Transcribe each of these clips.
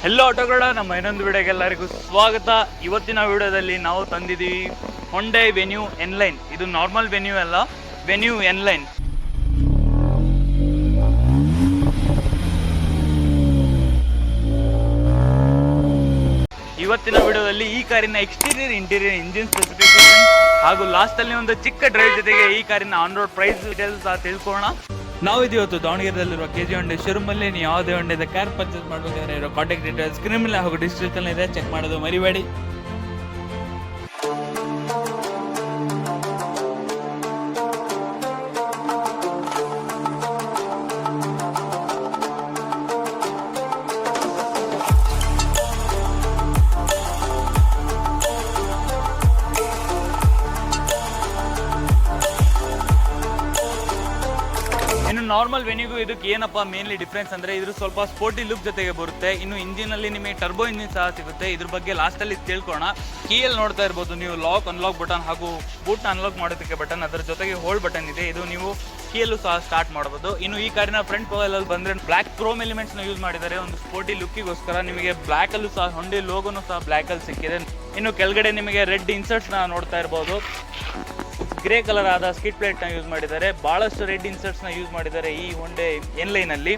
Hello ಆಟೋಗಳ ನಮ್ಮ ಇನ್ನೊಂದು ವಿಡಿಯೋಗೆ ಎಲ್ಲರಿಗೂ ಸ್ವಾಗತ. ಇವತ್ತಿನ ವಿಡಿಯೋದಲ್ಲಿ ನಾವು ತಂದಿದ್ದೀವಿ ಹೊಂಡೈ ವೆನ್ಯೂ ಎನ್ಲೈನ್. ಇದು ನಾರ್ಮಲ್ ವೆನ್ಯೂ ಅಲ್ಲ, ವೆನ್ಯೂ ಎನ್ಲೈನ್. ಇವತ್ತಿನ ವಿಡಿಯೋದಲ್ಲಿ ಈ ಕಾರಿನ ಎಕ್ಸ್ಟೀರಿಯರ್, ಇಂಟೀರಿಯರ್, ಇಂಜಿನ್ ಸ್ಪೆಸಿಫಿಕೇಶನ್ ಹಾಗೂ ಲಾಸ್ಟ್ ಅಲ್ಲಿ ಒಂದು ಚಿಕ್ಕ ಡ್ರೈವ್ ಜೊತೆಗೆ ಈ ಕಾರಿನ ಆನ್ ರೋಡ್ ಪ್ರೈಸ್ ಡೀಟೇಲ್ಸ್ ತಿಳ್ಕೊಳ್ಳೋಣ. ನಾವು ಇವತ್ತು ದಾವಣಗೆರೆಯಲ್ಲಿರುವ KG ಹೊಂಡೆ ಶೋರೂಮ್ ಅಲ್ಲಿ ನೀವು ಯಾವುದೇ ಹೊಂಡೆದ ಕಾರ್ ಪರ್ಚೇಸ್ ಮಾಡಬೇಕಾದ್ರೆ ಇರೋ ಕಾಂಟ್ಯಾಕ್ಟ್ ಡೀಟೇಲ್ಸ್ ಸ್ಕ್ರೀನ್ ಮೇಲೆ ಹಾಗೂ ಡಿಸ್ಕ್ರಿಪ್ಷನ್ ಇದೆ, ಚೆಕ್ ಮಾಡೋದು ಮರಿಬೇಡಿ. ಇನ್ನು ನಾರ್ಮಲ್ ವೆನ್ಯೂಗೂ ಇದಕ್ಕೆ ಏನಪ್ಪ ಮೇನ್ಲಿ ಡಿಫ್ರೆನ್ಸ್ ಅಂದರೆ ಇದು ಸ್ವಲ್ಪ ಸ್ಪೋರ್ಟಿ ಲುಕ್ ಜೊತೆಗೆ ಬರುತ್ತೆ. ಇನ್ನು ಇಂಜಿನಲ್ಲಿ ನಿಮಗೆ ಟರ್ಬೋ ಇಂಜಿನ್ ಸಹ ಸಿಗುತ್ತೆ. ಇದ್ರ ಬಗ್ಗೆ ಲಾಸ್ಟಲ್ಲಿ ತಿಳ್ಕೊಳ್ಳೋಣ. ಕೀಯಲ್ಲಿ ನೋಡ್ತಾ ಇರ್ಬೋದು ನೀವು ಲಾಕ್ ಅನ್ಲಾಕ್ ಬಟನ್ ಹಾಗೂ ಬೂಟ್ನ ಅನ್ಲಾಕ್ ಮಾಡೋದಕ್ಕೆ ಬಟನ್, ಅದರ ಜೊತೆಗೆ ಹೋಲ್ಡ್ ಬಟನ್ ಇದೆ. ಇದು ನೀವು ಕೀಯಲ್ಲೂ ಸಹ ಸ್ಟಾರ್ಟ್ ಮಾಡಬಹುದು. ಇನ್ನು ಈ ಕಾರಿನ ಫ್ರಂಟ್ ಪ್ರೊಫೈಲಲ್ಲಿ ಬಂದರೆ ಬ್ಲ್ಯಾಕ್ ಕ್ರೋಮ್ ಎಲಿಮೆಂಟ್ಸ್ನ ಯೂಸ್ ಮಾಡಿದ್ದಾರೆ ಒಂದು ಸ್ಪೋರ್ಟಿ ಲುಕ್ಕಿಗೋಸ್ಕರ. ನಿಮಗೆ ಬ್ಲ್ಯಾಕಲ್ಲೂ ಸಹ ಹೊಂಡೆ ಲೋಗೋನು ಸಹ ಬ್ಲ್ಯಾಕಲ್ಲಿ ಸಿಕ್ಕಿದೆ. ಇನ್ನು ಕೆಳಗಡೆ ನಿಮಗೆ ರೆಡ್ ಇನ್ಸರ್ಟ್ಸ್ನ ನೋಡ್ತಾ ಇರ್ಬೋದು. ಗ್ರೇ ಕಲರ್ ಆದ ಸ್ಕಿಟ್ ಪ್ಲೇಟ್ನ ಯೂಸ್ ಮಾಡಿದ್ದಾರೆ. ಭಾಳಷ್ಟು ರೆಡ್ ಇನ್ಸರ್ಟ್ಸ್ನ ಯೂಸ್ ಮಾಡಿದ್ದಾರೆ ಈ ಹೊಂಡೆ ಎನ್ಲೈನಲ್ಲಿ.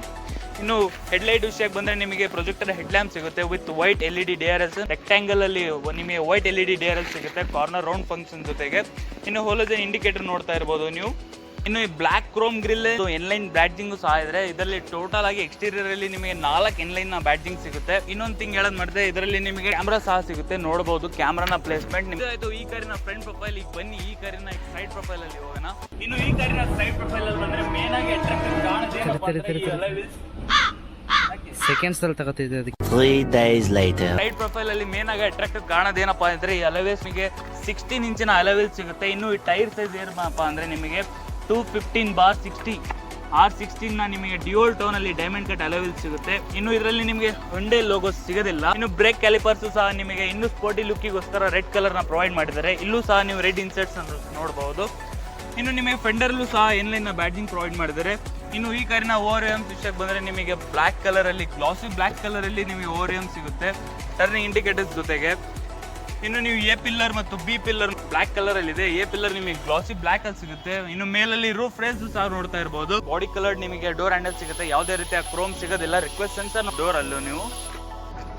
ಇನ್ನು ಹೆಡ್ಲೈಟ್ ವಿಷಯಕ್ಕೆ ಬಂದರೆ ನಿಮಗೆ ಪ್ರೊಜೆಕ್ಟರ್ ಹೆಡ್ಲ್ಯಾಂಪ್ ಸಿಗುತ್ತೆ with white LED DRLs. Rectangle ಅಲ್ಲಿ ನಿಮಗೆ ವೈಟ್ LED DRL ಸಿಗುತ್ತೆ ಕಾರ್ನರ್ ರೌಂಡ್ ಫಂಕ್ಷನ್ ಜೊತೆಗೆ. ಇನ್ನು ಹೋಲೋಜನ್ ಇಂಡಿಕೇಟರ್ ನೋಡ್ತಾ ಇರ್ಬೋದು ನೀವು. ಇನ್ನು ಈ black Chrome grill N Line badging ಸಹ ಇದೆ. ಇದರಲ್ಲಿ ಟೋಟಲ್ ಆಗಿ ಎಕ್ಸ್ಟೀರಿಯರ್ ಅಲ್ಲಿ ನಿಮಗೆ 4 ಎನ್ಲೈನ್ ಬ್ಯಾಡ್ಜಿಂಗ್ ಸಿಗುತ್ತೆ. ಇನ್ನೊಂದು ಥಿಂಗ್ ಹೇಳೋದು ಮಾಡಿದ್ರೆ ಇದರಲ್ಲಿ ನಿಮಗೆ ಕ್ಯಾಮ್ರಾ ಸಹ ಸಿಗುತ್ತೆ. ನೋಡಬಹುದು ಕ್ಯಾಮ್ರಾನ ಪ್ಲೇಸ್ಮೆಂಟ್. ಆಯ್ತು ಈ ಕಾರಿನ ಫ್ರಂಟ್ ಪ್ರೊಫೈಲ್. ಈಗ ಬನ್ನಿ ಈ ಕಾರಿನ ಸೈಡ್ ಪ್ರೊಫೈಲ್ ಅಲ್ಲಿ ಹೋಗೋಣ. ಇನ್ನು ಈ ಕಾರಿನ ಸೈಡ್ ಪ್ರೊಫೈಲ್ ಅಲ್ಲಿ ಬಂದ್ರೆ ಮೇನ್ ಆಗಿ ಅಟ್ರಾಕ್ಟಿವ್ ಸೆಕೆಂಡ್ಸ್ ಅಲ್ಲಿ ತಗೋತಿದ್ದೆ ಅದಕ್ಕೆ. 3 days later. ಸೈಡ್ ಪ್ರೊಫೈಲ್ ಅಲ್ಲಿ ಮೇನ್ ಆಗಿ ಅಟ್ರಾಕ್ಟಿವ್ ಕಾಣೋದೇನಪ್ಪ ಅಂದ್ರೆ ಈ ಅಲೋವೇಸ್ ನಿಮಗೆ 16 ಇಂಚಿನ ಅಲೋವೇಸ್ ಸಿಗುತ್ತೆ. ಇನ್ನು ಈ ಟೈರ್ ಸೈಜ್ ಏನಪ್ಪ ಅಂದ್ರೆ ನಿಮಗೆ 215/60 R16 ನಿಮಗೆ ಡ್ಯೂಯಲ್ ಟೋನ್ ಅಲ್ಲಿ ಡೈಮಂಡ್ ಕಟ್ ಅಲೋವಿಲ್ ಸಿಗುತ್ತೆ. ಇನ್ನು ಇದರಲ್ಲಿ ನಿಮಗೆ ಹೊಂಡೆ ಲೋಗೋ ಸಿಗೋದಿಲ್ಲ. ಇನ್ನು ಬ್ರೇಕ್ ಕ್ಯಾಲಿಪರ್ಸ್ ಸಹ ನಿಮಗೆ ಇನ್ನೂ ಸ್ಪೋರ್ಟಿ ಲುಕ್ಕಿಗೋಸ್ಕರ ರೆಡ್ ಕಲರ್ ನ ಪ್ರೊವೈಡ್ ಮಾಡಿದ್ದಾರೆ. ಇಲ್ಲೂ ಸಹ ನೀವು ರೆಡ್ ಇನ್ಸರ್ಟ್ಸ್ ನೋಡಬಹುದು. ಇನ್ನು ನಿಮಗೆ ಫೆಂಡರ್ಲ್ಲೂ ಸಹ ಎನ್ಲೈನ್ ನ ಬ್ಯಾಡ್ಜಿಂಗ್ ಪ್ರೊವೈಡ್ ಮಾಡಿದ್ದಾರೆ. ಇನ್ನು ಈ ಕಾರಿನ ORM ವಿಷಯಕ್ಕೆ ಬಂದರೆ ನಿಮಗೆ ಬ್ಲ್ಯಾಕ್ ಕಲರ್ ಅಲ್ಲಿ, ಗ್ಲಾಸಿ ಬ್ಲ್ಯಾಕ್ ಕಲರ್ ಅಲ್ಲಿ ನಿಮಗೆ ORM ಸಿಗುತ್ತೆ ಟರ್ನಿಂಗ್ ಇಂಡಿಕೇಟರ್ಸ್ ಜೊತೆಗೆ. ಇನ್ನು ನೀವು A ಪಿಲ್ಲರ್ ಮತ್ತು B ಪಿಲ್ಲರ್ ಬ್ಲ್ಯಾಕ್ ಕಲರ್ ಅಲ್ಲಿ ಇದೆ. A ಪಿಲ್ಲರ್ ನಿಮಗೆ ಗ್ಲಾಸಿ ಬ್ಲ್ಯಾಕ್ ಅಲ್ಲಿ ಸಿಗುತ್ತೆ. ಇನ್ನು ಮೇಲಲ್ಲಿ ರೂಫ್ ರೇಸ್ ಸಹ ನೋಡ್ತಾ ಇರಬಹುದು. ಬಾಡಿ ಕಲರ್ ನಿಮಗೆ ಡೋರ್ ಹ್ಯಾಂಡಲ್ ಸಿಗುತ್ತೆ. ಯಾವುದೇ ರೀತಿಯ ಕ್ರೋಮ್ ಸಿಗೋದಿಲ್ಲ. ರಿಕ್ವೆಸ್ಟ್ ಸೆನ್ಸರ್ ಡೋರ್ ಅಲ್ಲೂ ನೀವು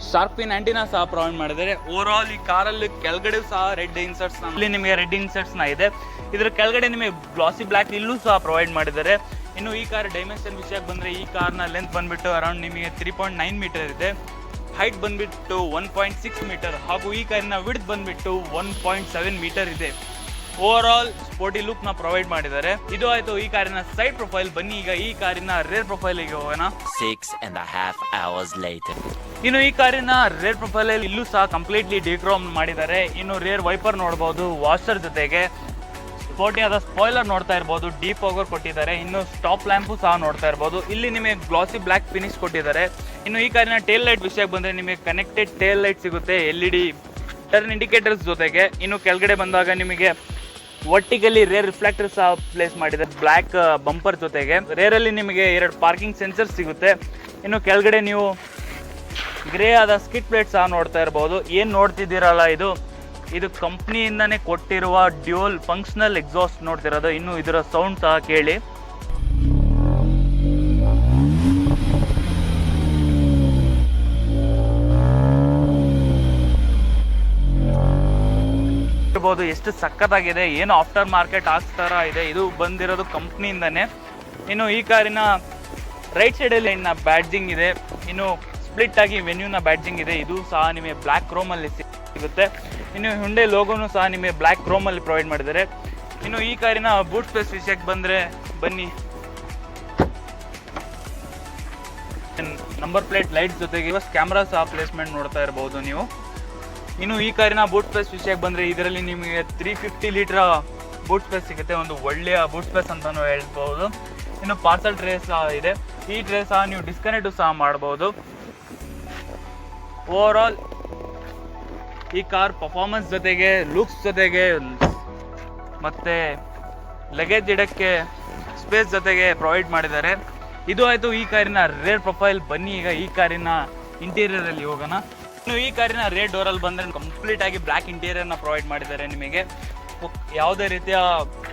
ಶಾರ್ಪ್ ಪಿನ್ ಆಂಟಿನಾ ಸಹ ಪ್ರೊವೈಡ್ ಮಾಡಿದ್ದಾರೆ. ಓವರ್ ಆಲ್ ಈ ಕಾರಲ್ಲಿ ಕೆಳಗಡೆ ಸಹ ರೆಡ್ ಇನ್ಸರ್ಟ್ಸ್ ಇಲ್ಲಿ ನಿಮಗೆ ರೆಡ್ ಇನ್ಸರ್ಟ್ಸ್ ನ ಇದೆ. ಇದರ ಕೆಳಗಡೆ ನಿಮಗೆ ಗ್ಲಾಸಿ ಬ್ಲ್ಯಾಕ್ ಇಲ್ಲೂ ಸಹ ಪ್ರೊವೈಡ್ ಮಾಡಿದ್ದಾರೆ. ಇನ್ನು ಈ ಕಾರ್ ಡೈಮೆನ್ಷನ್ ವಿಷಯಕ್ಕೆ ಬಂದರೆ ಈ ಕಾರ್ನ ಲೆಂತ್ ಬಂದ್ಬಿಟ್ಟು ಅರೌಂಡ್ ನಿಮಗೆ 3.9 ಮೀಟರ್ ಇದೆ. ಹೈಟ್ ಬಂದ್ಬಿಟ್ಟು 1.6 ಮೀಟರ್ ಹಾಗೂ ಈ ಕಾರಿನ ವಿಡ್ತ್ ಬಂದ್ಬಿಟ್ಟು 1.7 ಮೀಟರ್ ಇದೆ. ಓವರ್ ಆಲ್ ಸ್ಪೋರ್ಟಿ ಲುಕ್ ನ ಪ್ರೊವೈಡ್ ಮಾಡಿದ್ದಾರೆ. ಇದು ಆಯ್ತು ಈ ಕಾರಿನ ಸೈಡ್ ಪ್ರೊಫೈಲ್. ಬನ್ನಿ ಈಗ ಈ ಕಾರಿನ ರೇರ್ ಪ್ರೊಫೈಲ್ ಗೆ ಹೋಗೋಣ. 6.5 hours later. ಇನ್ನು ಈ ಕಾರಿನ ರೇರ್ ಪ್ರೊಫೈಲ್ ಅಲ್ಲಿ ಇಲ್ಲೂ ಸಹ ಕಂಪ್ಲೀಟ್ಲಿ ಡಿಕ್ರೋಮ್ ಮಾಡಿದ್ದಾರೆ. ಇನ್ನು ರೇರ್ ವೈಪರ್ ನೋಡಬಹುದು, ವಾಷರ್ ಜೊತೆಗೆ ಸ್ಪೋರ್ಟಿ ಆದ ಸ್ಪಾಯ್ಲರ್ ನೋಡ್ತಾ ಇರಬಹುದು. ಡೀಪ್ ಪವರ್ ಕೊಟ್ಟಿದ್ದಾರೆ. ಇನ್ನು ಸ್ಟಾಪ್ ಲ್ಯಾಂಪು ಸಹ ನೋಡ್ತಾ ಇರಬಹುದು. ಇಲ್ಲಿ ನಿಮಗೆ ಗ್ಲಾಸಿ ಬ್ಲ್ಯಾಕ್ ಫಿನಿಶ್ ಕೊಟ್ಟಿದ್ದಾರೆ. ಇನ್ನು ಈ ಕಾರಿನ ಟೇಲ್ ಲೈಟ್ ವಿಷಯಕ್ಕೆ ಬಂದರೆ ನಿಮಗೆ ಕನೆಕ್ಟೆಡ್ ಟೇಲ್ ಲೈಟ್ ಸಿಗುತ್ತೆ LED ಟರ್ನ್ ಇಂಡಿಕೇಟರ್ಸ್ ಜೊತೆಗೆ. ಇನ್ನು ಕೆಳಗಡೆ ಬಂದಾಗ ನಿಮಗೆ ವರ್ಟಿಕಲಿ ರೇರ್ ರಿಫ್ಲೆಕ್ಟರ್ ಸಹ ಪ್ಲೇಸ್ ಮಾಡಿದ್ದಾರೆ ಬ್ಲ್ಯಾಕ್ ಬಂಪರ್ ಜೊತೆಗೆ. ರೇರ್ ಅಲ್ಲಿ ನಿಮಗೆ 2 ಪಾರ್ಕಿಂಗ್ ಸೆನ್ಸರ್ ಸಿಗುತ್ತೆ. ಇನ್ನು ಕೆಳಗಡೆ ನೀವು ಗ್ರೇ ಆದ ಸ್ಕಿಟ್ ಪ್ಲೇಟ್ ಸಹ ನೋಡ್ತಾ ಇರಬಹುದು. ಏನು ನೋಡ್ತಿದ್ದೀರಲ್ಲ ಇದು ಕಂಪ್ನಿಯಿಂದಾನೇ ಕೊಟ್ಟಿರುವ ಡ್ಯೂಯಲ್ ಫಂಕ್ಷನಲ್ ಎಕ್ಸಾಸ್ಟ್ ನೋಡ್ತಿರೋದು. ಇನ್ನು ಇದರ ಸೌಂಡ್ ಸಹ ಕೇಳಿ. ಎಷ್ಟು ಸಖತ್ತಾಗಿದೆ, ಏನು ಆಫ್ಟರ್ ಮಾರ್ಕೆಟ್ ತರ ಇದೆ. ಇದು ಬಂದಿರೋದು ಕಂಪ್ನಿಯಿಂದಾನೆ. ಇನ್ನು ಈ ಕಾರಿನ ರೈಟ್ ಸೈಡ್ ಅಲ್ಲಿ ಬ್ಯಾಡ್ಜಿಂಗ್ ಇದೆ. ಇನ್ನು ಸ್ಪ್ಲಿಟ್ ಆಗಿ ವೆನ್ಯೂನ ಬ್ಯಾಡ್ಜಿಂಗ್ ಇದೆ. ಇದು ಸಹ ನಿಮಗೆ ಬ್ಲ್ಯಾಕ್ ಕ್ರೋಮ್ ಅಲ್ಲಿ ಸಿಗುತ್ತೆ. ಇನ್ನು ಹುಂಡೈ ಲೋಗೋನು ಸಹ ನಿಮಗೆ ಬ್ಲ್ಯಾಕ್ ಕ್ರೋಮ್ ಅಲ್ಲಿ ಪ್ರೊವೈಡ್ ಮಾಡಿದ್ದಾರೆ. ಇನ್ನು ಈ ಕಾರಿನ ಬೂಟ್ ಸ್ಪೇಸ್ ವಿಷಯಕ್ಕೆ ಬಂದರೆ ಬನ್ನಿ. ನಂಬರ್ ಪ್ಲೇಟ್ ಲೈಟ್ ಜೊತೆಗೆ ಕ್ಯಾಮ್ರಾ ಸಹ ಪ್ಲೇಸ್ಮೆಂಟ್ ನೋಡ್ತಾ ಇರಬಹುದು ನೀವು. ಇನ್ನು ಈ ಕಾರಿನ ಬೂಟ್ ಸ್ಪೇಸ್ ವಿಷಯಕ್ಕೆ ಬಂದರೆ ಇದರಲ್ಲಿ ನಿಮಗೆ 350 ಲೀಟರ್ ಬೂಟ್ ಸ್ಪೇಸ್ ಸಿಗುತ್ತೆ. ಒಂದು ಒಳ್ಳೆಯ ಬೂಟ್ ಸ್ಪೇಸ್ ಅಂತಾನು ಹೇಳ್ಬೋದು. ಇನ್ನು ಪಾರ್ಸಲ್ ಟ್ರೇ ಸಹ ಇದೆ. ಈ ಟ್ರೇ ಸಹ ನೀವು ಡಿಸ್ಕನೆಕ್ಟ್ ಸಹ ಮಾಡಬಹುದು. ಓವರ್ ಆಲ್ ಈ ಕಾರ್ ಪರ್ಫಾರ್ಮೆನ್ಸ್ ಜೊತೆಗೆ ಲುಕ್ಸ್ ಜೊತೆಗೆ ಮತ್ತೆ ಲಗೇಜ್ ಇಡಕ್ಕೆ ಸ್ಪೇಸ್ ಜೊತೆಗೆ ಪ್ರೊವೈಡ್ ಮಾಡಿದ್ದಾರೆ. ಇದು ಆಯಿತು ಈ ಕಾರಿನ ರೇರ್ ಪ್ರೊಫೈಲ್. ಬನ್ನಿ ಈಗ ಈ ಕಾರಿನ ಇಂಟೀರಿಯರ್ ಅಲ್ಲಿ ಹೋಗೋಣ. ಇನ್ನು ಈ ಕಾರಿನ ರೇರ್ ಡೋರ್ ಅಲ್ಲಿ ಬಂದ್ರೆ ಕಂಪ್ಲೀಟ್ ಆಗಿ ಬ್ಲ್ಯಾಕ್ ಇಂಟೀರಿಯರ್ ನ ಪ್ರೊವೈಡ್ ಮಾಡಿದ್ದಾರೆ ನಿಮಗೆ. ಯಾವುದೇ ರೀತಿಯ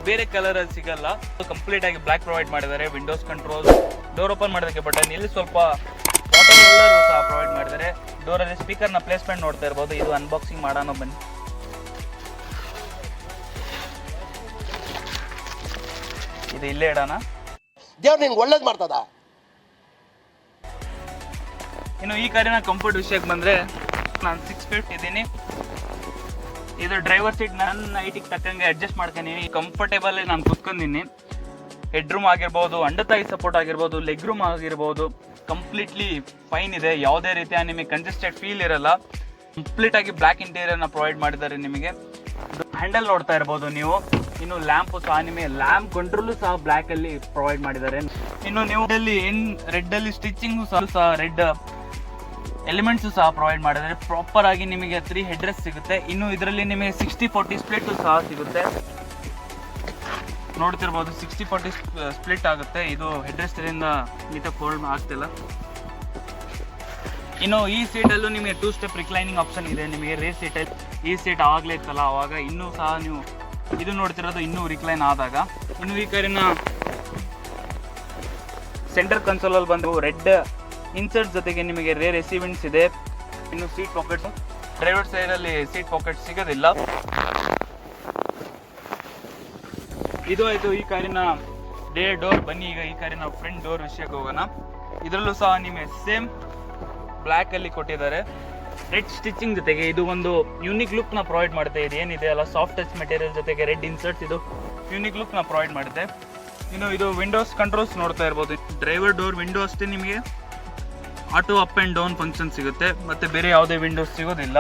ಬೇರೆ ಕಲರ್ ಅಲ್ಲಿ ಸಿಗಲ್ಲ, ಕಂಪ್ಲೀಟ್ ಆಗಿ ಬ್ಲ್ಯಾಕ್ ಪ್ರೊವೈಡ್ ಮಾಡಿದ್ದಾರೆ. ವಿಂಡೋಸ್ ಕಂಟ್ರೋಲ್, ಡೋರ್ ಓಪನ್ ಮಾಡೋದಕ್ಕೆ ಬಟನ್, ಇಲ್ಲಿ ಸ್ವಲ್ಪ ವಾಟರ್ ಹೋಲ್ಡರ್ ಸಹ ಪ್ರೊವೈಡ್ ಮಾಡಿದ್ದಾರೆ. ಡೋರ್ ಅಲ್ಲಿ ಸ್ಪೀಕರ್ ನ ಪ್ಲೇಸ್ಮೆಂಟ್ ನೋಡ್ತಾ ಇರ್ಬೋದು. ಇದು ಅನ್ಬಾಕ್ಸಿಂಗ್ ಮಾಡೋಣ ಬನ್ನಿ. ಇದು ಇಲ್ಲೇ ಇಡೋಣ. ದೇವ್ರು ನಿಂಗೆ ಒಳ್ಳೇದು ಮಾಡ್ತದ. ಇನ್ನು ಈ ಕಾರಿನ ಕಂಫರ್ಟ್ ವಿಷಯಕ್ಕೆ ಬಂದರೆ ನಾನು 6 ಫೀಟ್ ಇದ್ದೀನಿ. ಇದು ಡ್ರೈವರ್ ಸೀಟ್ ನನ್ನ ಹೈಟಿಗೆ ತಕ್ಕಂಗೆ ಅಡ್ಜಸ್ಟ್ ಮಾಡ್ಕೊಂಡಿನಿ. ಕಂಫರ್ಟೇಬಲ್ ನಾನು ಕುತ್ಕೊಂಡಿನಿ. ಹೆಡ್ ರೂಮ್ ಆಗಿರ್ಬೋದು, ಅಂಡತಾಯಿ ಸಪೋರ್ಟ್ ಆಗಿರ್ಬೋದು, ಲೆಗ್ ರೂಮ್ ಆಗಿರ್ಬೋದು, ಕಂಪ್ಲೀಟ್ಲಿ ಫೈನ್ ಇದೆ. ಯಾವುದೇ ರೀತಿಯ ನಿಮಗೆ ಕಂಜೆಸ್ಟೆಡ್ ಫೀಲ್ ಇರಲ್ಲ. ಕಂಪ್ಲೀಟಾಗಿ ಬ್ಲ್ಯಾಕ್ ಇಂಟೀರಿಯರ್ನ ಪ್ರೊವೈಡ್ ಮಾಡಿದ್ದಾರೆ ನಿಮಗೆ. ಹ್ಯಾಂಡಲ್ ನೋಡ್ತಾ ಇರ್ಬೋದು ನೀವು. ಇನ್ನು ಲ್ಯಾಂಪ್ ಸಹ ನಿಮಗೆ ಲ್ಯಾಂಪ್ ಕಂಟ್ರೋಲು ಸಹ ಬ್ಲ್ಯಾಕ್ ಅಲ್ಲಿ ಪ್ರೊವೈಡ್ ಮಾಡಿದ್ದಾರೆ. ಇನ್ನು ನೀವು ರೆಡ್ ಅಲ್ಲಿ ಸ್ಟಿಚಿಂಗು ಸಹ ರೆಡ್ ಎಲಿಮೆಂಟ್ಸ್ ಸಹ ಪ್ರೊವೈಡ್ ಮಾಡಿದ್ದಾರೆ. ಪ್ರಾಪರ್ ಆಗಿ ನಿಮಗೆ 3 ಹೆಡ್ ರೆಸ್ಟ್ ಸಿಗುತ್ತೆ. ಇನ್ನು ಇದರಲ್ಲಿ ನಿಮಗೆ 60-40 ಸ್ಪ್ಲಿಟ್ ಸಹ ಸಿಗುತ್ತೆ. ನೋಡ್ತಿರ್ಬೋದು 60-40 ಸ್ಪ್ಲಿಟ್ ಆಗುತ್ತೆ. ಇದು ಹೆಡ್ ರೆಸ್ಟ್ ಇಂದ ನೀಟಾಗಿ ಫೋಲ್ಡ್ ಆಗ್ತಿಲ್ಲ. ಇನ್ನು ಈ ಸೀಟಲ್ಲೂ ನಿಮಗೆ 2 ಸ್ಟೆಪ್ ರಿಕ್ಲೈನಿಂಗ್ ಆಪ್ಷನ್ ಇದೆ ನಿಮಗೆ. ರೇರ್ ಸೀಟಲ್ಲಿ ಈ ಸೀಟ್ ಆವಾಗಲೇ ಇತ್ತಲ್ಲ, ಆವಾಗ ಇನ್ನೂ ಸಹ ನೀವು ಇದು ನೋಡ್ತಿರೋದು ಇನ್ನೂ ರಿಕ್ಲೈನ್ ಆದಾಗ. ಇನ್ನು ಈ ಕಾರಿನ ಸೆಂಟರ್ ಕನ್ಸೋಲಲ್ಲಿ ಬಂದು ರೆಡ್ ಇನ್ಸರ್ಟ್ ಜೊತೆಗೆ ನಿಮಗೆ ರೇರ್ ಎಸಿ ವಿಂಡ್ಸ್ ಇದೆ. ಇನ್ನು ಸೀಟ್ ಪಾಕೆಟ್ಸ್, ಡ್ರೈವರ್ ಸೈಡಲ್ಲಿ ಸೀಟ್ ಪಾಕೆಟ್ ಸಿಗೋದಿಲ್ಲ. ಇದು ಆಯಿತು ಈ ಕಾರಿನ ರೇರ್ ಡೋರ್. ಬನ್ನಿ ಈಗ ಈ ಕಾರಿನ ಫ್ರಂಟ್ ಡೋರ್ ವಿಷಯಕ್ಕೆ ಹೋಗೋಣ. ಇದರಲ್ಲೂ ಸಹ ನಿಮಗೆ ಸೇಮ್ ಬ್ಲ್ಯಾಕ್ ಅಲ್ಲಿ ಕೊಟ್ಟಿದ್ದಾರೆ. ರೆಡ್ ಸ್ಟಿಚಿಂಗ್ ಜೊತೆಗೆ ಇದು ಒಂದು ಯೂನಿಕ್ ಲುಕ್ ನ ಪ್ರೊವೈಡ್ ಮಾಡುತ್ತೆ. ಇದು ಏನಿದೆ ಅಲ್ಲ, ಸಾಫ್ಟ್ ಟಚ್ ಮೆಟೀರಿಯಲ್ ಜೊತೆಗೆ ರೆಡ್ ಇನ್ಸರ್ಟ್ಸ್, ಇದು ಯೂನಿಕ್ ಲುಕ್ ನ ಪ್ರೊವೈಡ್ ಮಾಡುತ್ತೆ. ಇನ್ನು ಇದು ವಿಂಡೋಸ್ ಕಂಟ್ರೋಲ್ಸ್ ನೋಡ್ತಾ ಇರ್ಬೋದು. ಡ್ರೈವರ್ ಡೋರ್ ವಿಂಡೋ ಅಷ್ಟೇ ನಿಮಗೆ auto up and down function ಸಿಗುತ್ತೆ, ಮತ್ತು ಬೇರೆ ಯಾವುದೇ ವಿಂಡೋಸ್ ಸಿಗೋದಿಲ್ಲ.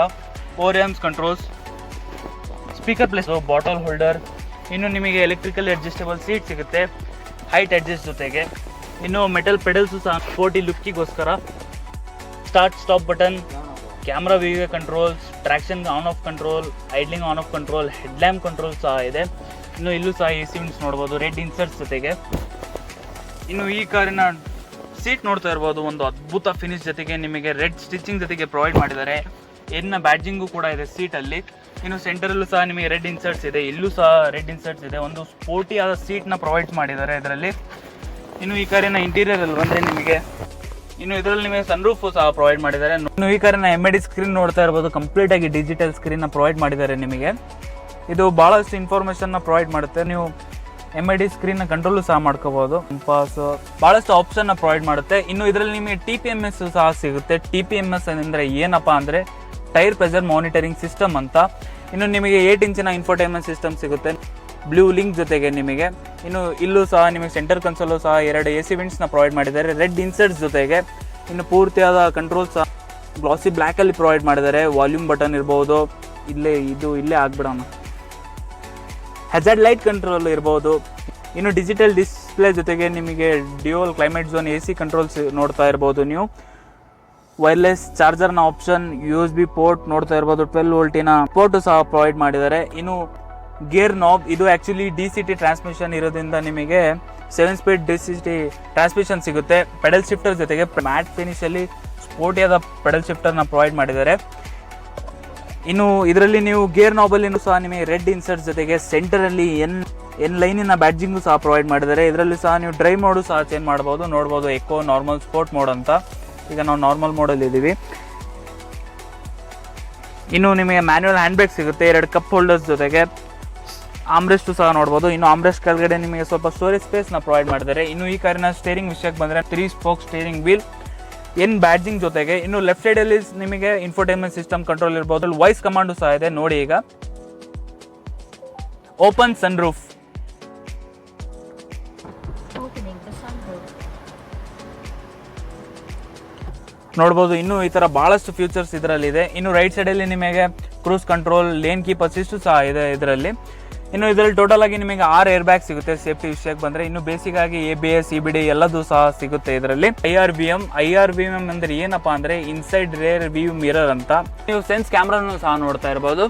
ಓರಿಯಮ್ಸ್ controls, speaker place, bottle holder. ಇನ್ನು ನಿಮಗೆ ಎಲೆಕ್ಟ್ರಿಕಲ್ ಅಡ್ಜಸ್ಟೇಬಲ್ ಸೀಟ್ ಸಿಗುತ್ತೆ ಹೈಟ್ ಅಡ್ಜಸ್ಟ್ ಜೊತೆಗೆ. ಇನ್ನು ಮೆಟಲ್ ಪೆಡಲ್ಸು ಸಹ ಸ್ಪೋರ್ಟಿ ಲುಕ್ಕಿಗೋಸ್ಕರ. Start stop button, camera video controls, traction on off control, idling on off control, head lamp control ಸಹ ಇದೆ. ಇನ್ನು ಇಲ್ಲೂ ಸಹ ಎಸಿ ವಿಂಡ್ಸ್ ನೋಡ್ಬೋದು ರೆಡ್ ಇನ್ಸರ್ಟ್ಸ್ ಜೊತೆಗೆ. ಇನ್ನು ಈ ಕಾರಿನ ಸೀಟ್ ನೋಡ್ತಾ ಇರ್ಬೋದು, ಒಂದು ಅದ್ಭುತ ಫಿನಿಶ್ ಜೊತೆಗೆ ನಿಮಗೆ ರೆಡ್ ಸ್ಟಿಚಿಂಗ್ ಜೊತೆಗೆ ಪ್ರೊವೈಡ್ ಮಾಡಿದ್ದಾರೆ. ಎನ್ನ ಬ್ಯಾಡ್ಜಿಂಗು ಕೂಡ ಇದೆ ಸೀಟಲ್ಲಿ. ಇನ್ನು ಸೆಂಟರಲ್ಲೂ ಸಹ ನಿಮಗೆ ರೆಡ್ ಇನ್ಸರ್ಟ್ಸ್ ಇದೆ, ಇಲ್ಲೂ ಸಹ ರೆಡ್ ಇನ್ಸರ್ಟ್ಸ್ ಇದೆ. ಒಂದು ಸ್ಪೋರ್ಟಿ ಆದ ಸೀಟ್ನ ಪ್ರೊವೈಡ್ ಮಾಡಿದ್ದಾರೆ ಇದರಲ್ಲಿ. ಇನ್ನು ಈ ಕಾರಿನ ಇಂಟೀರಿಯರಲ್ಲಿ ಬಂದರೆ ನಿಮಗೆ ಇನ್ನು ಇದರಲ್ಲಿ ನಿಮಗೆ ಸನ್ರೂಫು ಸಹ ಪ್ರೊವೈಡ್ ಮಾಡಿದ್ದಾರೆ. ಇನ್ನು ಈ ಕಾರಿನ MID ಸ್ಕ್ರೀನ್ ನೋಡ್ತಾ ಇರ್ಬೋದು, ಕಂಪ್ಲೀಟ್ ಆಗಿ ಡಿಜಿಟಲ್ ಸ್ಕ್ರೀನ್ನ ಪ್ರೊವೈಡ್ ಮಾಡಿದ್ದಾರೆ ನಿಮಗೆ. ಇದು ಭಾಳಷ್ಟು ಇನ್ಫಾರ್ಮೇಷನ್ನ ಪ್ರೊವೈಡ್ ಮಾಡುತ್ತೆ. ನೀವು MID ಸ್ಕ್ರೀನ್ನ ಕಂಟ್ರೋಲು ಸಹ ಮಾಡ್ಕೋಬೋದು. ಕಂಪಾಸ್, ಭಾಳಷ್ಟು ಆಪ್ಷನ್ನ ಪ್ರೊವೈಡ್ ಮಾಡುತ್ತೆ. ಇನ್ನು ಇದರಲ್ಲಿ ನಿಮಗೆ TPMS ಸಹ ಸಿಗುತ್ತೆ. TPMS ಅಂದರೆ ಏನಪ್ಪ ಅಂದರೆ ಟೈರ್ ಪ್ರೆಷರ್ ಮಾನಿಟರಿಂಗ್ ಸಿಸ್ಟಮ್ ಅಂತ. ಇನ್ನು ನಿಮಗೆ 8 ಇಂಚಿನ ಇನ್ಫೋಟೈನ್ಮೆಂಟ್ ಸಿಸ್ಟಮ್ ಸಿಗುತ್ತೆ ಬ್ಲೂ ಲಿಂಕ್ ಜೊತೆಗೆ ನಿಮಗೆ. ಇನ್ನು ಇಲ್ಲೂ ಸಹ ನಿಮಗೆ ಸೆಂಟರ್ ಕನ್ಸೋಲು ಸಹ 2 AC ವಿಂಡ್ಸ್ನ ಪ್ರೊವೈಡ್ ಮಾಡಿದ್ದಾರೆ ರೆಡ್ ಇನ್ಸರ್ಟ್ಸ್ ಜೊತೆಗೆ. ಇನ್ನು ಪೂರ್ತಿಯಾದ ಕಂಟ್ರೋಲ್ ಸಹ ಗ್ಲಾಸಿ ಬ್ಲ್ಯಾಕಲ್ಲಿ ಪ್ರೊವೈಡ್ ಮಾಡಿದ್ದಾರೆ. ವಾಲ್ಯೂಮ್ ಬಟನ್ ಇರ್ಬೋದು, ಇಲ್ಲೇ ಆಗ್ಬಿಡೋಣ. ಹಜಾರ್ಡ್ ಲೈಟ್ ಕಂಟ್ರೋಲ್ ಇರ್ಬೋದು. ಇನ್ನು ಡಿಜಿಟಲ್ ಡಿಸ್ಪ್ಲೇ ಜೊತೆಗೆ ನಿಮಗೆ dual climate zone AC controls ನೋಡ್ತಾ ಇರ್ಬೋದು ನೀವು. ವೈರ್ಲೆಸ್ ಚಾರ್ಜರ್ನ ಆಪ್ಷನ್, USB ಪೋರ್ಟ್ ನೋಡ್ತಾ ಇರ್ಬೋದು. 12 ವೋಲ್ಟಿನ ಪೋರ್ಟು ಸಹ ಪ್ರೊವೈಡ್ ಮಾಡಿದ್ದಾರೆ. ಇನ್ನು ಗೇರ್ ನಾಬ್, ಇದು ಆ್ಯಕ್ಚುಲಿ DCT ಟ್ರಾನ್ಸ್ಮಿಷನ್ ಇರೋದ್ರಿಂದ ನಿಮಗೆ 7 ಸ್ಪೀಡ್ DCT ಟ್ರಾನ್ಸ್ಮಿಷನ್ ಸಿಗುತ್ತೆ. ಪೆಡಲ್ ಶಿಫ್ಟರ್ ಜೊತೆಗೆ ಮ್ಯಾಟ್ ಫಿನಿಷಲ್ಲಿ ಸ್ಪೋರ್ಟಿಯಾದ ಪೆಡಲ್ ಶಿಫ್ಟರ್ನ ಪ್ರೊವೈಡ್ ಮಾಡಿದ್ದಾರೆ. ಇನ್ನು ಇದರಲ್ಲಿ ನೀವು ಗೇರ್ ನಾಬಲ್ಲಿನೂ ಸಹ ನಿಮಗೆ ರೆಡ್ ಇನ್ಸರ್ಟ್ಸ್ ಜೊತೆಗೆ ಸೆಂಟರಲ್ಲಿ ಎನ್ ಲೈನಿನ ಬ್ಯಾಡ್ಜಿಂಗು ಸಹ ಪ್ರೊವೈಡ್ ಮಾಡಿದ್ದಾರೆ. ಇದರಲ್ಲಿ ಸಹ ನೀವು ಡ್ರೈವ್ ಮೋಡು ಸಹ ಚೇಂಜ್ ಮಾಡ್ಬೋದು. ನೋಡ್ಬೋದು ಎಕೋ, ನಾರ್ಮಲ್, ಸ್ಪೋರ್ಟ್ ಮೋಡ್ ಅಂತ. ಈಗ ನಾವು ನಾರ್ಮಲ್ ಮೋಡಲ್ಲಿ ಇದ್ದೀವಿ. ಇನ್ನು ನಿಮಗೆ ಮ್ಯಾನ್ಯುವಲ್ ಹ್ಯಾಂಡ್ ಬ್ರೇಕ್ ಸಿಗುತ್ತೆ 2 ಕಪ್ ಹೋಲ್ಡರ್ಸ್ ಜೊತೆಗೆ. ಆಮ್ರೆಸ್ಟು ಸಹ ನೋಡ್ಬೋದು. ಇನ್ನು ಆಮ್ರೆಸ್ಟ್ ಕೆಳಗಡೆ ನಿಮಗೆ ಸ್ವಲ್ಪ ಸ್ಟೋರೇಜ್ ಸ್ಪೇಸ್ನ ಪ್ರೊವೈಡ್ ಮಾಡಿದ್ದಾರೆ. ಇನ್ನು ಈ ಕಾರಿನ ಸ್ಟೇರಿಂಗ್ ವಿಷಯಕ್ಕೆ ಬಂದರೆ 3 ಸ್ಪೋಕ್ ಸ್ಟೇರಿಂಗ್ ವೀಲ್, ಬ್ಯಾಡ್ಜಿಂಗ್ ಜೊತೆಗೆ. ಇನ್ನು ಲೆಫ್ಟ್ ಸೈಡಲ್ಲಿ ನಿಮಗೆ ಇನ್ಫೋಟೈನ್ಮೆಂಟ್ ಸಿಸ್ಟಮ್ ಕಂಟ್ರೋಲ್ ಇರ್ಬೋದು. ವಾಯ್ಸ್ ಕಮಾಂಡು ಸಹ ಇದೆ. ನೋಡಿ ಈಗ ಓಪನ್ ಸನ್ರೂಫ್, ನೋಡ್ಬೋದು. ಇನ್ನು ಈ ಥರ ಭಾಳಷ್ಟು ಫ್ಯೂಚರ್ಸ್ ಇದರಲ್ಲಿದೆ. ಇನ್ನು ರೈಟ್ ಸೈಡಲ್ಲಿ ನಿಮಗೆ cruise control, lane keep assist ಸಹ ಇದೆ ಇದರಲ್ಲಿ. ಇನ್ನು ಇದರಲ್ಲಿ ಟೋಟಲ್ ಆಗಿ ನಿಮಗೆ 6 ಏರ್ ಬ್ಯಾಗ್ ಸಿಗುತ್ತೆ ಸೇಫ್ಟಿ ವಿಷಯಕ್ಕೆ ಬಂದರೆ. ಇನ್ನು ಬೇಸಿಕ್ ಆಗಿ ABS, EBD ಎಲ್ಲದೂ ಸಹ ಸಿಗುತ್ತೆ ಇದರಲ್ಲಿ. IRVM ಅಂದರೆ ಏನಪ್ಪ ಅಂದರೆ ಇನ್ಸೈಡ್ ರೇರ್ ವ್ಯೂ ಮಿರರ್ ಅಂತ. ನೀವು ಸೆನ್ಸ್ ಕ್ಯಾಮ್ರಾನು ಸಹ ನೋಡ್ತಾ ಇರ್ಬೋದು.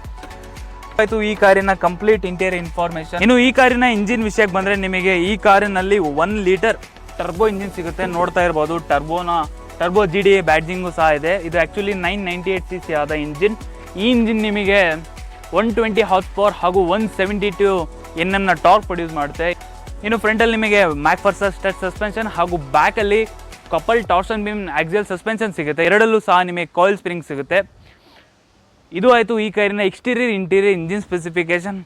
ಆಯಿತು ಈ ಕಾರಿನ ಕಂಪ್ಲೀಟ್ ಇಂಟೀರಿಯರ್ ಇನ್ಫಾರ್ಮೇಷನ್. ಇನ್ನು ಈ ಕಾರಿನ ಇಂಜಿನ್ ವಿಷಯಕ್ಕೆ ಬಂದರೆ ನಿಮಗೆ ಈ ಕಾರಿನಲ್ಲಿ 1 ಲೀಟರ್ ಟರ್ಬೋ ಇಂಜಿನ್ ಸಿಗುತ್ತೆ. ನೋಡ್ತಾ ಇರ್ಬೋದು ಟರ್ಬೋನ ಟರ್ಬೋ GDA ಬ್ಯಾಡ್ಜಿಂಗು ಸಹ ಇದೆ. ಇದು ಆ್ಯಕ್ಚುಲಿ 998cc ಆದ ಇಂಜಿನ್. ಈ ಇಂಜಿನ್ ನಿಮಗೆ 120 ಹಾರ್ಸ್ ಪವರ್ ಹಾಗೂ 172 Nm ಟಾರ್ಕ್ ಪ್ರೊಡ್ಯೂಸ್ ಮಾಡುತ್ತೆ. ಇನ್ನು ಫ್ರಂಟಲ್ಲಿ ನಿಮಗೆ ಮ್ಯಾಕ್ಫರ್ಸರ್ ಸ್ಟಡ್ ಸಸ್ಪೆನ್ಷನ್ ಹಾಗೂ ಬ್ಯಾಕಲ್ಲಿ couple torsion beam axial suspension ಸಿಗುತ್ತೆ. ಎರಡಲ್ಲೂ ಸಹ ನಿಮಗೆ ಕಾಯಿಲ್ ಸ್ಪ್ರಿಂಗ್ ಸಿಗುತ್ತೆ. ಇದು ಆಯಿತು ಈ ಕಾರಿನ ಎಕ್ಸ್ಟೀರಿಯರ್ ಇಂಟೀರಿಯರ್ ಇಂಜಿನ್ ಸ್ಪೆಸಿಫಿಕೇಶನ್.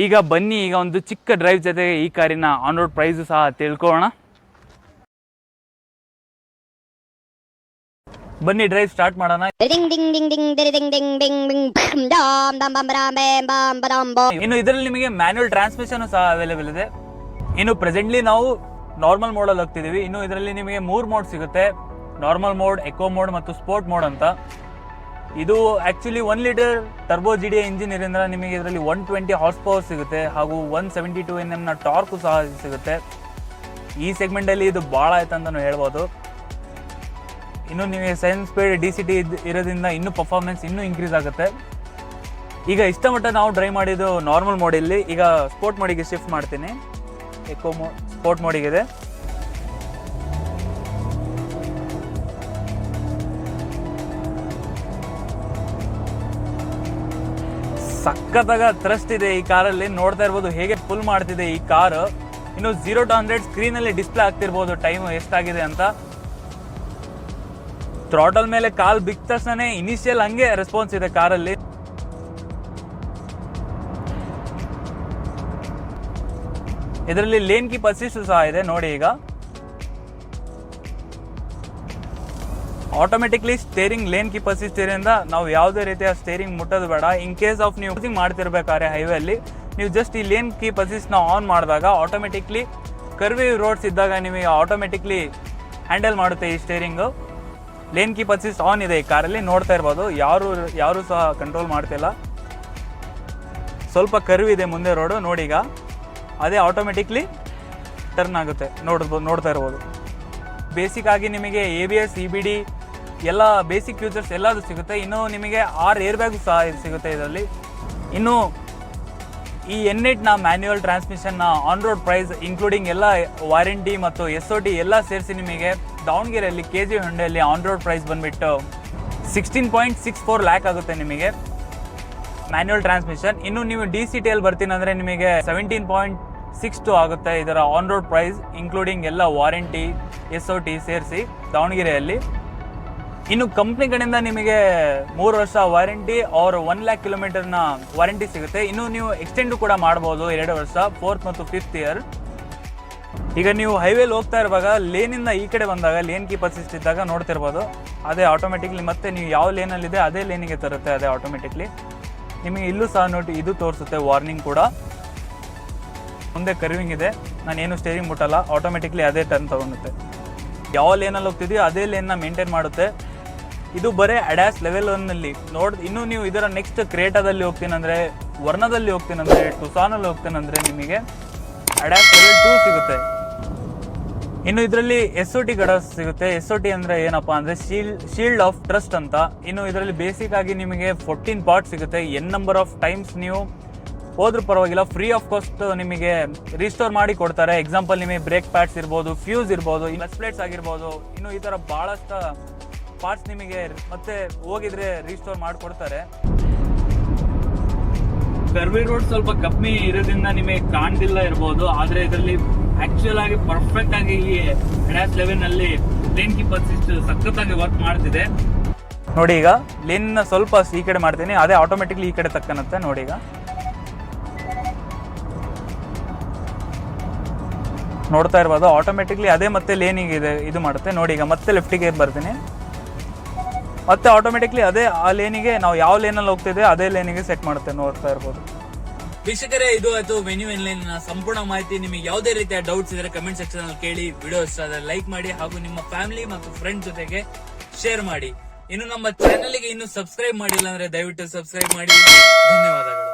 ಈಗ ಬನ್ನಿ ಈಗ ಒಂದು ಚಿಕ್ಕ ಡ್ರೈವ್ ಜೊತೆಗೆ ಈ ಕಾರಿನ ಆನ್ ರೋಡ್ ಪ್ರೈಸು ಸಹ ತಿಳ್ಕೊಳ್ಳೋಣ. ಬನ್ನಿ ಡ್ರೈವ್ ಸ್ಟಾರ್ಟ್ ಮಾಡೋಣ. ಇನ್ನು ಇದರಲ್ಲಿ ನಿಮಗೆ ಮ್ಯಾನ್ಯುವಲ್ ಟ್ರಾನ್ಸ್ಮಿಷನ್ ಸಹ ಅವೈಲೇಬಲ್ ಇದೆ. ಇನ್ನು ಪ್ರೆಸೆಂಟ್ಲಿ ನಾವು ನಾರ್ಮಲ್ ಮೋಡಲ್ಲಿ ಹೋಗ್ತಿದ್ದೀವಿ. ಇನ್ನು ಇದರಲ್ಲಿ ನಿಮಗೆ 3 ಮೋಡ್ ಸಿಗುತ್ತೆ, ನಾರ್ಮಲ್ ಮೋಡ್, ಎಕೋ ಮೋಡ್ ಮತ್ತು ಸ್ಪೋರ್ಟ್ ಮೋಡ್ ಅಂತ. ಇದು actually 1 litre turbo GDA engine ಇರೋದ್ರಿಂದ ನಿಮಗೆ ಇದರಲ್ಲಿ 120 ಹಾರ್ಸ್ ಪವರ್ ಸಿಗುತ್ತೆ ಹಾಗೂ 172 Nm ಟಾರ್ಕು ಸಹ ಸಿಗುತ್ತೆ. ಈ ಸೆಗ್ಮೆಂಟಲ್ಲಿ ಇದು ಭಾಳ ಆಯ್ತು ಅಂತಲೂ ಹೇಳ್ಬೋದು. ಇನ್ನು ನಿಮಗೆ 7 ಸ್ಪೀಡ್ DCT ಇರೋದ್ರಿಂದ ಇನ್ನೂ ಪರ್ಫಾರ್ಮೆನ್ಸ್ ಇನ್ನೂ ಇನ್ಕ್ರೀಸ್ ಆಗುತ್ತೆ. ಈಗ ಇಷ್ಟಮಟ್ಟ ನಾವು ಡ್ರೈವ್ ಮಾಡಿದ್ದು ನಾರ್ಮಲ್ ಮೋಡಲ್ಲಿ. ಈಗ ಸ್ಪೋರ್ಟ್ ಮೋಡಿಗೆ ಶಿಫ್ಟ್ ಮಾಡ್ತೀನಿ. ಎಕೋ ಮೋಡ್ ಸ್ಪೋರ್ಟ್ ಮೋಡಿಗಿದೆ. ಸಖತ್ತಾಗ ಥ್ರಸ್ಟ್ ಇದೆ ಈ ಕಾರಲ್ಲಿ. ನೋಡ್ತಾ ಇರ್ಬೋದು ಹೇಗೆ ಫುಲ್ ಮಾಡ್ತಿದೆ ಈ ಕಾರು. ಇನ್ನು 0 to 100 ಸ್ಕ್ರೀನಲ್ಲಿ ಡಿಸ್ಪ್ಲೇ ಆಗ್ತಿರ್ಬೋದು ಟೈಮ್ ಎಷ್ಟಾಗಿದೆ ಅಂತ. ಥ್ರಾಟಲ್ ಮೇಲೆ ಕಾಲ್ ಬಿದ್ದ ತಕ್ಷಣ ಇನಿಷಿಯಲ್ ಹಂಗೆ ರೆಸ್ಪಾನ್ಸ್ ಇದೆ ಕಾರಲ್ಲಿ. ಇದರಲ್ಲಿ ಲೇನ್ ಕೀಪ್ ಅಸಿಸ್ಟ್ ಸಹ ಇದೆ ನೋಡಿ. ಈಗ automatically steering lane keep assist ಇರೋದ್ರಿಂದ ನಾವು ಯಾವುದೇ ರೀತಿಯ ಸ್ಟೇರಿಂಗ್ ಮುಟ್ಟೋದು ಬೇಡ. ಇನ್ ಕೇಸ್ ಆಫ್ ನೀವು ಯೂಸಿಂಗ್ ಮಾಡ್ತಿರ್ಬೇಕಾದ್ರೆ ಹೈವೇಲಿ ನೀವು ಜಸ್ಟ್ ಈ ಲೇನ್ ಕೀಪ್ ಅಸಿಸ್ಟ್ನ ಆನ್ ಮಾಡಿದಾಗ ಆಟೋಮೆಟಿಕ್ಲಿ ಕರ್ವಿ ರೋಡ್ಸ್ ಇದ್ದಾಗ ನಿಮಗೆ ಆಟೋಮೆಟಿಕ್ಲಿ ಹ್ಯಾಂಡಲ್ ಮಾಡುತ್ತೆ ಈ steering. Lane keep assist on ಇದೆ ಈ ಕಾರಲ್ಲಿ, ನೋಡ್ತಾ ಇರ್ಬೋದು. ಯಾರು ಸಹ ಕಂಟ್ರೋಲ್ ಮಾಡ್ತಿಲ್ಲ. ಸ್ವಲ್ಪ ಕರ್ವ್ ಇದೆ ಮುಂದೆ ರೋಡು ನೋಡಿ. ಈಗ ಅದೇ ಆಟೋಮೆಟಿಕ್ಲಿ ಟರ್ನ್ ಆಗುತ್ತೆ ನೋಡ್ತಾ ಇರ್ಬೋದು. ಬೇಸಿಕ್ ಆಗಿ ನಿಮಗೆ ABS EBD ಎಲ್ಲ ಬೇಸಿಕ್ ಫೀಚರ್ಸ್ ಎಲ್ಲದು ಸಿಗುತ್ತೆ. ಇನ್ನು ನಿಮಗೆ 6 ಏರ್ ಬ್ಯಾಗು ಸಹ ಸಿಗುತ್ತೆ ಇದರಲ್ಲಿ. ಇನ್ನು ಈ N8ನ ಮ್ಯಾನ್ಯುವಲ್ ಟ್ರಾನ್ಸ್ಮಿಷನ್ನ ಆನ್ ರೋಡ್ ಪ್ರೈಸ್ ಇನ್ಕ್ಲೂಡಿಂಗ್ ಎಲ್ಲ ವಾರಂಟಿ ಮತ್ತು SOT ಎಲ್ಲ ಸೇರಿಸಿ ನಿಮಗೆ ದಾವಣಗೆರೆಯಲ್ಲಿ KG ಹೊಂಡೆಯಲ್ಲಿ ಆನ್ ರೋಡ್ ಪ್ರೈಸ್ ಬಂದುಬಿಟ್ಟು 16.64 ಲ್ಯಾಕ್ ಆಗುತ್ತೆ ನಿಮಗೆ ಮ್ಯಾನ್ಯುವಲ್ ಟ್ರಾನ್ಸ್ಮಿಷನ್. ಇನ್ನು ನೀವು DCTಯಲ್ಲಿ ಬರ್ತೀನಿ ಅಂದರೆ ನಿಮಗೆ 17.62 ಆಗುತ್ತೆ ಇದರ ಆನ್ ರೋಡ್ ಪ್ರೈಸ್ ಇನ್ಕ್ಲೂಡಿಂಗ್ ಎಲ್ಲ ವಾರಂಟಿ SOT ಸೇರಿಸಿ ದಾವಣಗೆರೆಯಲ್ಲಿ. ಇನ್ನು ಕಂಪ್ನಿ ಕಡೆಯಿಂದ ನಿಮಗೆ 3 ವರ್ಷ ವಾರಂಟಿ ಅವ್ರ 1 ಲ್ಯಾಕ್ ಕಿಲೋಮೀಟರ್ನ ವಾರಂಟಿ ಸಿಗುತ್ತೆ. ಇನ್ನು ನೀವು ಎಕ್ಸ್ಟೆಂಡು ಕೂಡ ಮಾಡ್ಬೋದು 2 ವರ್ಷ, 4th ಮತ್ತು 5th ಇಯರ್. ಈಗ ನೀವು ಹೈವೇಲಿ ಹೋಗ್ತಾ ಇರುವಾಗ ಲೇನಿಂದ ಈ ಕಡೆ ಬಂದಾಗ ಲೇನ್ ಕೀಪ್ ಅಸಿಸ್ಟ್ ಇದ್ದಾಗ ನೋಡ್ತಿರ್ಬೋದು ಅದೇ ಆಟೋಮೆಟಿಕ್ಲಿ ಮತ್ತೆ ನೀವು ಯಾವ ಲೇನಲ್ಲಿದೆ ಅದೇ ಲೇನಿಗೆ ತರುತ್ತೆ. ಅದೇ ಆಟೋಮೆಟಿಕ್ಲಿ ನಿಮಗೆ ಇಲ್ಲೂ ಸಹ ನೋಡಿ ಇದು ತೋರಿಸುತ್ತೆ ವಾರ್ನಿಂಗ್ ಕೂಡ. ಮುಂದೆ ಕರ್ವಿಂಗ್ ಇದೆ, ನಾನೇನು ಸ್ಟೇರಿಂಗ್ ಮುಟ್ಟಲ್ಲ, ಆಟೋಮೆಟಿಕ್ಲಿ ಅದೇ ಟರ್ನ್ ತಗೊಳುತ್ತೆ. ಯಾವ ಲೇನಲ್ಲಿ ಹೋಗ್ತಿದೆಯೋ ಅದೇ ಲೇನ್ನ ಮೇಂಟೈನ್ ಮಾಡುತ್ತೆ. ಇದು ಬರೀ ಅಡ್ಯಾಸ್ ಲೆವೆಲ್ 1ನಲ್ಲಿ ಇನ್ನು ನೀವು ಇದರ ನೆಕ್ಸ್ಟ್ ಕ್ರೇಟಾದಲ್ಲಿ ಹೋಗ್ತೀನಂದರೆ, ವರ್ಣದಲ್ಲಿ ಹೋಗ್ತೀನಂದರೆ, ಟುಸಾನಲ್ಲಿ ಹೋಗ್ತೀನಂದರೆ ನಿಮಗೆ ಅಡ್ಯಾಸ್ ಲೆವೆಲ್ 2 ಸಿಗುತ್ತೆ. ಇನ್ನು ಇದರಲ್ಲಿ SOT ಗಡ ಸಿಗುತ್ತೆ. SOT ಅಂದರೆ ಏನಪ್ಪ ಅಂದರೆ ಶೀಲ್ಡ್ ಆಫ್ ಟ್ರಸ್ಟ್ ಅಂತ. ಇನ್ನು ಇದರಲ್ಲಿ ಬೇಸಿಕ್ ಆಗಿ ನಿಮಗೆ 14 ಪಾರ್ಟ್ ಸಿಗುತ್ತೆ. N ನಂಬರ್ ಆಫ್ ಟೈಮ್ಸ್ ನೀವು ಹೋದ್ರೂ ಪರವಾಗಿಲ್ಲ, ಫ್ರೀ ಆಫ್ ಕಾಸ್ಟ್ ನಿಮಗೆ ರಿಸ್ಟೋರ್ ಮಾಡಿ ಕೊಡ್ತಾರೆ. ಎಕ್ಸಾಂಪಲ್ ನಿಮಗೆ ಬ್ರೇಕ್ ಪ್ಯಾಡ್ಸ್ ಇರ್ಬೋದು, ಫ್ಯೂಸ್ ಇರ್ಬೋದು, ಕ್ಲಚ್ ಪ್ಲೇಟ್ಸ್ ಆಗಿರ್ಬೋದು. ಇನ್ನು ಈ ಥರ ಭಾಳಷ್ಟು ಪಾರ್ಟ್ಸ್ ನಿಮಗೆ ಮತ್ತೆ ಹೋಗಿದ್ರೆ ರಿಸ್ಟೋರ್ ಮಾಡಿಕೊಡ್ತಾರೆ. ಕರ್ವಿ ರೋಡ್ ಸ್ವಲ್ಪ ಕಮ್ಮಿ ಇರೋದ್ರಿಂದ ನಿಮಗೆ ಕಾಣ್ತಿಲ್ಲ ಇರ್ಬೋದು, ಆದರೆ ಇದರಲ್ಲಿ ಆಕ್ಚುಯಲ್ ಆಗಿ ಪರ್ಫೆಕ್ಟ್ ಆಗಿ ಈ ಅಡ್ಯಾಸ್ ಲೆವೆಲ್ನಲ್ಲಿ ಲೇನ್ ಕೀಪ್ ಅಸಿಸ್ಟ್ ಸಖತ್ತಾಗಿ ವರ್ಕ್ ಮಾಡ್ತಿದೆ ನೋಡಿ. ಈಗ ಲೇನ್ ಸ್ವಲ್ಪ ಈ ಕಡೆ ಮಾಡ್ತೀನಿ, ಅದೇ ಆಟೋಮೆಟಿಕ್ಲಿ ಈ ಕಡೆ ತಕ್ಕನತ್ತೆ ನೋಡಿ. ಈಗ ನೋಡ್ತಾ ಇರ್ಬೋದು ಆಟೋಮೆಟಿಕ್ಲಿ ಅದೇ ಮತ್ತೆ ಲೇನಿಗೆ ಇದೆ ಇದು ಮಾಡುತ್ತೆ ನೋಡಿ. ಈಗ ಮತ್ತೆ ಲೆಫ್ಟಿಗೆ ಬರ್ತೀನಿ, ಮತ್ತೆ ಆಟೋಮೆಟಿಕ್ಲಿ ಅದೇ ಆ ಲೇನಿಗೆ ನಾವು ಯಾವ ಲೇನಲ್ಲಿ ಹೋಗ್ತಿದೆ ಅದೇ ಲೇನಿಗೆ ಸೆಟ್ ಮಾಡುತ್ತೆ, ನೋಡ್ತಾ ಇರ್ಬೋದು. ವೀಕ್ಷಕರೇ, ಇದು ಆಯ್ತು ವೆನ್ಯೂ ಎನ್ಲೈನ್ನ ಸಂಪೂರ್ಣ ಮಾಹಿತಿ. ನಿಮಗೆ ಯಾವುದೇ ರೀತಿಯ ಡೌಟ್ಸ್ ಇದ್ರೆ ಕಮೆಂಟ್ ಸೆಕ್ಷನ್ ಅಲ್ಲಿ ಕೇಳಿ. ವಿಡಿಯೋ ಇಷ್ಟ ಆದರೆ ಲೈಕ್ ಮಾಡಿ ಹಾಗೂ ನಿಮ್ಮ ಫ್ಯಾಮಿಲಿ ಮತ್ತು ಫ್ರೆಂಡ್ ಜೊತೆಗೆ ಶೇರ್ ಮಾಡಿ. ಇನ್ನು ನಮ್ಮ ಚಾನೆಲ್ಗೆ ಇನ್ನೂ ಸಬ್ಸ್ಕ್ರೈಬ್ ಮಾಡಿಲ್ಲ ಅಂದ್ರೆ ದಯವಿಟ್ಟು ಸಬ್ಸ್ಕ್ರೈಬ್ ಮಾಡಿ. ಧನ್ಯವಾದಗಳು.